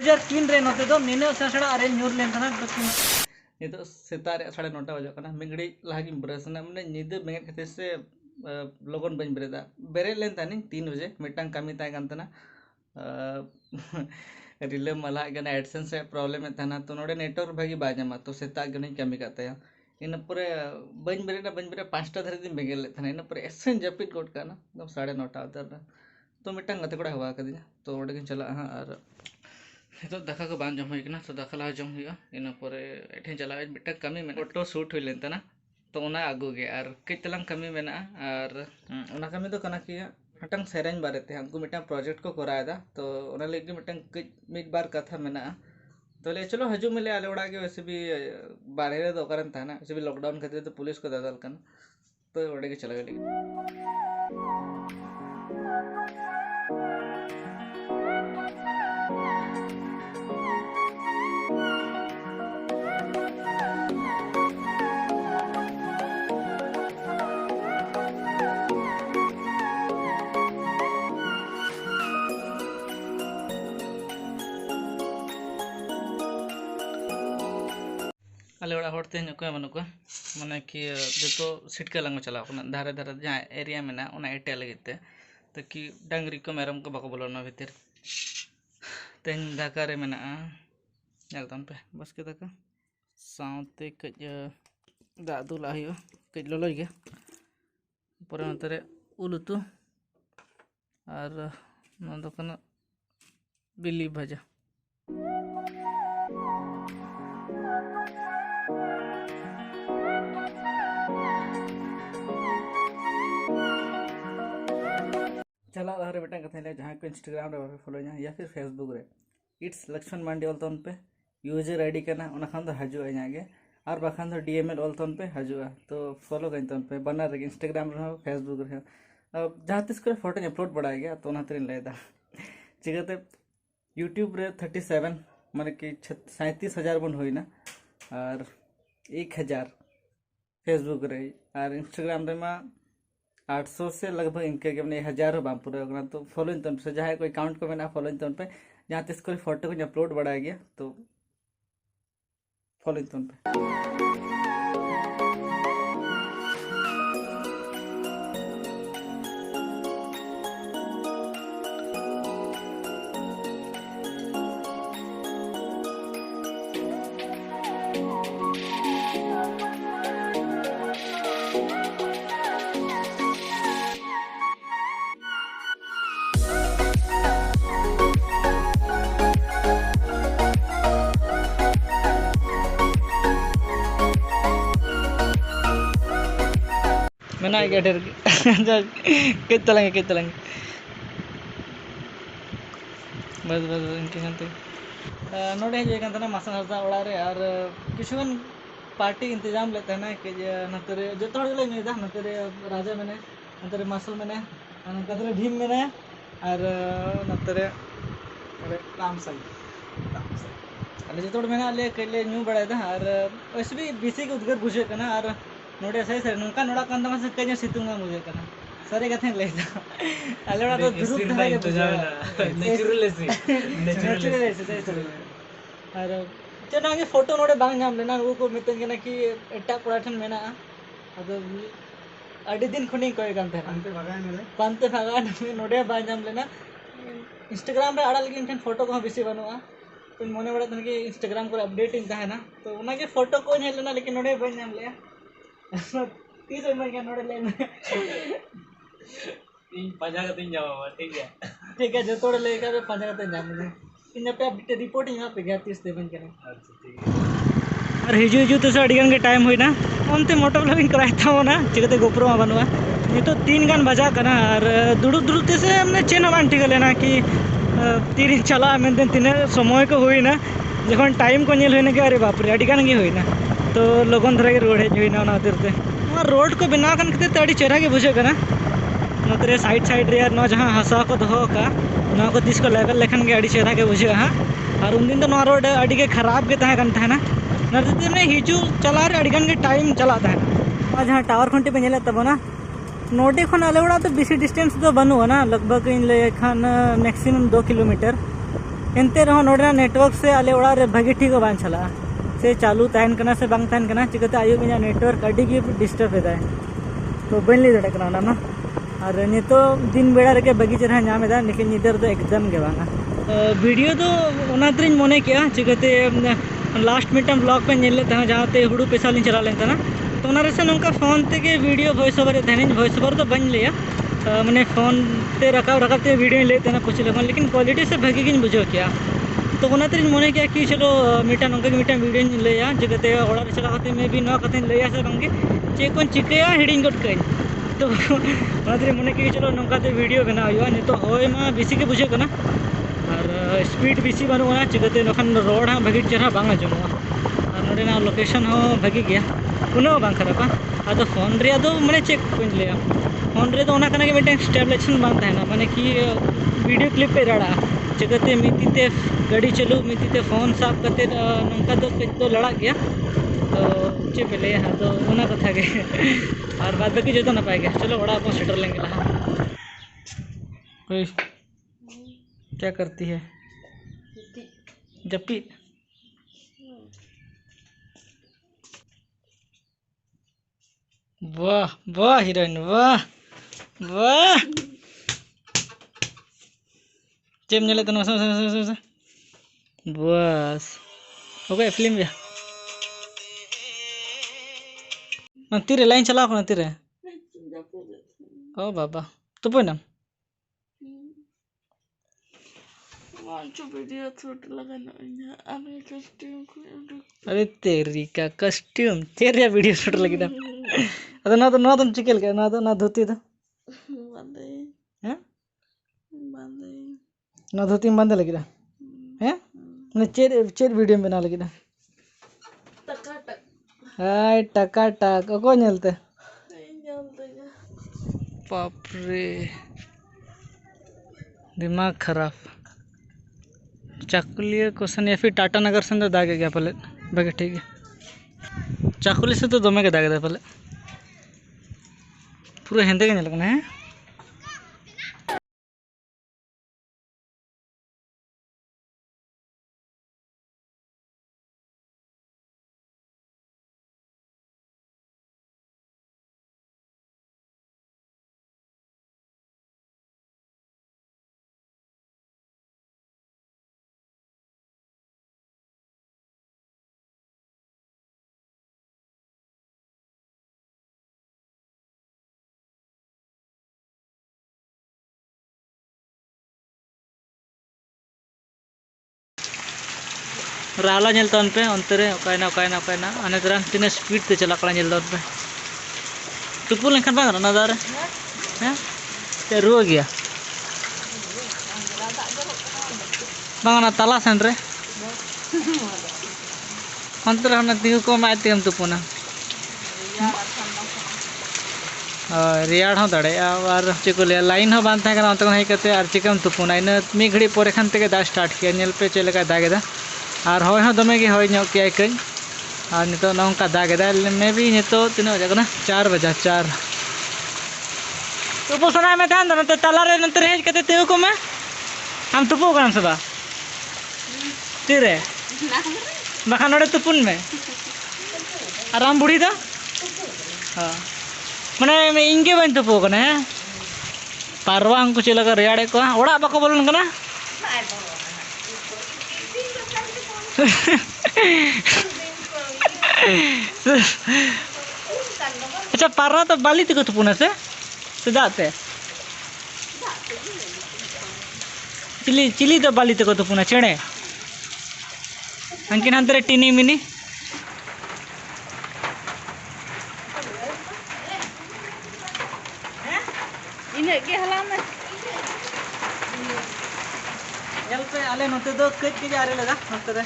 2003 रे नोते दो निने सासड़ा अरे न्यूर लेन थाना ये तो सेतारे 9:30 बजे कना मिगड़ी लागी ब्रसना मने निदे बेंगे खातिर से लोगन बन बेरेदा बेरे लेन तानी 3 बजे मिटांग कमी ताय कांतना रिले मला गना एडसेंस रे प्रॉब्लम है थाना तो नोडे नेटवर्क भागी बाजमा तो सेता गनी कमी काते इन पुरे बन बेरे 5टा धरे दिन बेगे ले थाना इन पुरे एसेन जपिट गोट काना एकदम 9:30 उतर तो मिटांग गते कोड़ा हवा कदिया तो ओडे के चला हां और तो दाका को बान जम होइकना तो दाका ला जम होइगा इन पुरे एठे चला मिटा कमी में फोटो शूट होई लेन तना तो ओना आगु गे और कई तलांग कमी मेना और ओना कमी तो कना कि मिटांग सेरेन बारेते हमको मिटांग प्रोजेक्ट को करायदा तो ओना लेके मिटांग मिड बार कथा मेना तो ले चलो हजू मिले आले उड़ा के वैसे भी बाहर रे तो करन था ना वैसे भी लॉकडाउन खातिर तो पुलिस को दादल कन तो ओडे के चला गेली आले ओड़ा होते को मनु को माने कि जो सिटका लंग चला धारे धारे जहाँ एरिया में ना एटे लगे तो कि डांगरी को मेरम को बाको बोलोना भीतर तेन दाका रे मेना एकदम पे बस के दाका साउते कज दा दुला हियो कज लोलो गे पर नतरे उलुतु और नंदो कना बिल्ली भाजा चला रे बेटा कथे ले जहाँ को इंस्टाग्राम रे फॉलो या फिर फेसबुक रे इट्स लक्ष्मण मांडी ऑलतन पे यूजर आईडी करना उना खान तो हजू आगे और बाखान तो डीएमएल ऑलतन पे हजूआ तो फॉलो कहीं तन पे बना रे इंस्टाग्राम रे फेसबुक रे अब जहाँ तिस को फोटो अपलोड बड़ा गया तो ना तरीन लेदा चिकते यूट्यूब रे 37 माने कि 37,000 बन होई ना और 1,000 फेसबुक रे और इंस्टाग्राम रे मा 800 से लगभग इनके मैंने 1000 हो पूरा तो फॉलो इन तन पे जहाँ कोई अकाउंट को मैंने फॉलो इन तन पे जहाँ तक कोई फोटो को अपलोड बढ़ा गया तो फॉलो इन तन पे मेना गया ढेर कित तलेंगे बस बस इनके खाते नोड़े हजना मसन हरदा ओड़ा रे और किछुगन पार्टी इंतजाम लेते हैं ना कि नतरे जो ले मेदा नतरे राजा मेने नतरे मासल मेने नतरे भीम मेने और नतरे राम साई अले जो मेना ले कले न्यू बड़ा और वैसे भी बीसी के उद्गर बुझे करना और नोड़े सही सर नौका नोड़ा कान दमा से कहीं सितुंगा मुझे करना सारे कथे ले जा अलेड़ा तो दुरुप धाय के नेचुरल ऐसे चल और चना के फोटो नोड़े बांग नाम लेना वो को मितन के ना कि एटा कोराठन मेना अदो अडी दिन खुनी कोई कान थे पांते भागा नोड़े बांग नाम लेना इंस्टाग्राम रे आड़ा लगी इनठन फोटो को बेसी बनुआ तो मने बड़ा तन के इंस्टाग्राम को अपडेटिंग था ना तो उना के फोटो को हेल लेना लेकिन नोड़े बांग नाम लिया 30 में क्या नोड़े ले इन पंजा का तीन जावा ठीक है जो तोड़ लेगा वे पंजा का तीन जाम मुझे इन पे अपडेट रिपोर्टिंग यहाँ पे गया 30 देवन के अच्छा ठीक है और हिजू तो से अड़िगन के टाइम हुई ना उनते मोटो ब्लॉगिंग कराया था वो ना चिकते गोप्रो में बनवा ये तो 3 गान बजा करना और दुड़ुब से हमने चेन बान ठीक लेना कि तीन चला मेनते तीन समय को हुई ना जखन टाइम को नेल होने के अरे बाप रे अड़िगन के हुई ना तो लोगन धरा के रोड हुई ना खातिर रोड को बनाव खान खातिर तो चेहरा के बुझे करना नोतरे साइड रे ना जहाँ हसा को दो का ना को तीस को लेवल लेखन के अड़ी चेहरा के बुझे हाँ और उन दिन तो ना रोड अड़ी के खराब के तहना नरते में हिजू चला रे अड़ीगन के टाइम चला तहना जहाँ टावर खुंटी पे नेले तब ना नोटे खन आले उड़ा तो बेसी डिस्टेंस तो बनू ना लगभग इन ले खान मैक्सिमम 2 किलोमीटर एनते रहो नोडना नेटवर्क से आले ओड़ा रे भागी ठीक बान चला से चालू तहन कना से बांग तहन कना चिकते आयुब इना नेटवर्क अड़ी की डिस्टर्ब एदा तो बन ली दड़े कना ना और नितो दिन बेड़ा रे के बगी चरहा नाम एदा लेकिन निदर तो एकदम के बांगा वीडियो तो ओनात्रिन मोने किया चिकते लास्ट मिटम ब्लॉग पे नेले तहा जहाते हुडू पेशा लिन चला लेन तना तो ओना रेसे नोंका फोन ते के वीडियो वॉइस ओवर तहन वॉइस ओवर तो बन लिया मैंने फोन ते रकाब ते वीडियो ले तना कुछ लगन लेकिन क्वालिटी से भागी गिन बुझो किया तो ओनात्रिन मोने किया कि चलो मिटा नोंका मिटा वीडियो लेया चिकते ओड़ा रे चला खाते में भी नो कथे लेया से बांगे चे कोन चिकया हिडिंग गट कई तो ओनात्रिन मोने कि चलो नोंका ते वीडियो बना हुआ नहीं तो होय मा बेसी के बुझे कना और स्पीड बेसी बनोना चिकते नखन रोड हाँ भागी चेहरा बांग आजमोआ और नोडेना लोकेशन हो भागी गया उनो बांग खराबा आदो फोन रे आदो माने चेक कोइन लेया फोन रे तो ओना कना के मिटे स्टेबलेशन बांग थाना माने कि वीडियो क्लिप पे रड़ा चिकते मितीते गाड़ी चलू मितीते फोन साफ करते नोंका तो कई तो लड़ा गया तो चे पे ले आदो ओना कथा के और बाद बाकी जो तो ना पाए गया चलो बड़ा अपन सेटर लेंगे ला कोई क्या करती है जप्पी वाह वाह हीरोइन वाह वाह चेम नेले तो बस ओके फिल्म भी तीरे लाइन चलाओ ना तीरे ओ बाबा तो पोना अरे तेरी का कस्ट्यूम तेरे वीडियो शूट लगी था अरे ना तो चिकल के ना धोती था हैं ना धोती में बांधे लगी था हैं ने चेर वीडियो में बना लगी था हाय टका टक को नेलते बाप रे दिमाग खराब चाकुलिया क्वेश्चन या फिर टाटा नगर से तो दागे गया पहले बाकी ठीक है चाकुली से तो दमे के दागे था पहले पूरा हेंदे के लगना है राला नेलता पे अंत अने तरह तीन स्पीड ते चला नेलता पे तुपु लेखन बांग ना दारे हैं ते रुआ गया बांग तला सेन रे अंत तिगु को माते हम तुपुना रियाड़ हो दाड़े और चेक लिया लाइन हो बांध था अंत हज करते और चिकम तुपुना इन मी घड़ी पर खान ते दाग स्टार्ट किया नेल पे चेका दागेदा और हय हो दमे हय ᱧᱚᱜ किया कई और नितो नौका दागेदा मे भी नितो तीना बजे कना 4 बजे 4 तुपु सना में थान न तला रे नंतर हेज कते तेउ को में हम तुपु कना से बा तीरे बखा नोडे तुपुन में आराम बुढ़ी दा हां माने में इंगे बन तुपु कना है पारवा अंकु चेलका रेयाड़े को ओड़ा बाको बोलन कना अच्छा पारा तो बाली तक तुपुना से दाते चिली तो बाली तक तुपुना चेड़े अंकिन हंतरे टिनी मिनी इने के हला में पे आले नोते दो कच के आरे लगा नोते दे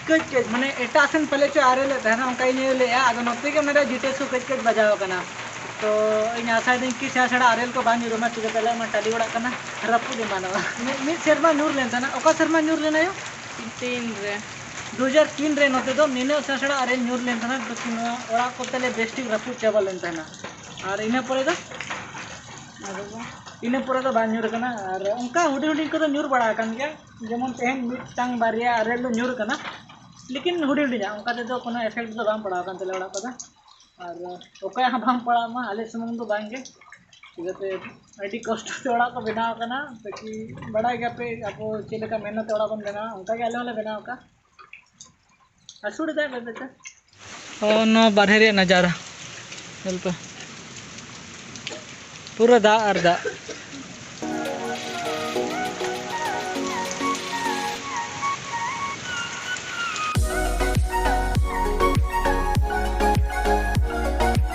कच माने एटा सन पहले चो आरे लेता है ना उनका ही ले आ अगर नोते के मेरा जीते सो कच बजाओ कना तो इन आशा दिन की छड़ा आरेल को बांध रो मैं तुझे पहले मैं टाली उड़ा कना रपू दे मानवा मिड शर्मा नूर लेता ना ओका शर्मा नूर लेना यो 3 रे 2003 रे नोते दो निने छड़ा आरेल नूर लेता ना तो ओड़ा को तले बेस्टिंग रपू चावल लेता ना और इने परे दो इन पूरा तो बांग ᱧᱩᱨ ᱠᱟᱱᱟ ᱟᱨ ᱚᱱᱠᱟ ᱦᱩᱰᱤᱧ ᱦᱩᱰᱤᱧ ᱠᱚᱫᱚ ᱧᱩᱨ ᱵᱟᱲᱟ ᱟᱠᱟᱱ ᱜᱮᱭᱟ ᱡᱮᱢᱚᱱ ᱛᱮᱦᱮᱧ ᱢᱤᱫᱴᱟᱝ ᱵᱟᱨᱭᱟ ᱟᱨᱮᱞ ᱫᱚ ᱧᱩᱨ ᱠᱟᱱᱟ लेकिन हुडी हुडी उनका तो कोनो एफेक्ट तो बांग पड़ा तले ओड़ा को और ओका बांग पड़ा मा आले सुमुंग तो बांगे चिकाते अड़ी कष्ट से ओड़ा को बनाव कना ताकि बड़ा गया पे अब चेलेका मेहनत ओड़ा बन बना उनका के आले वाला बनाव का असुड़ दे बेटे ओ नो बाहर नजारा चल पे पूरा दा और दा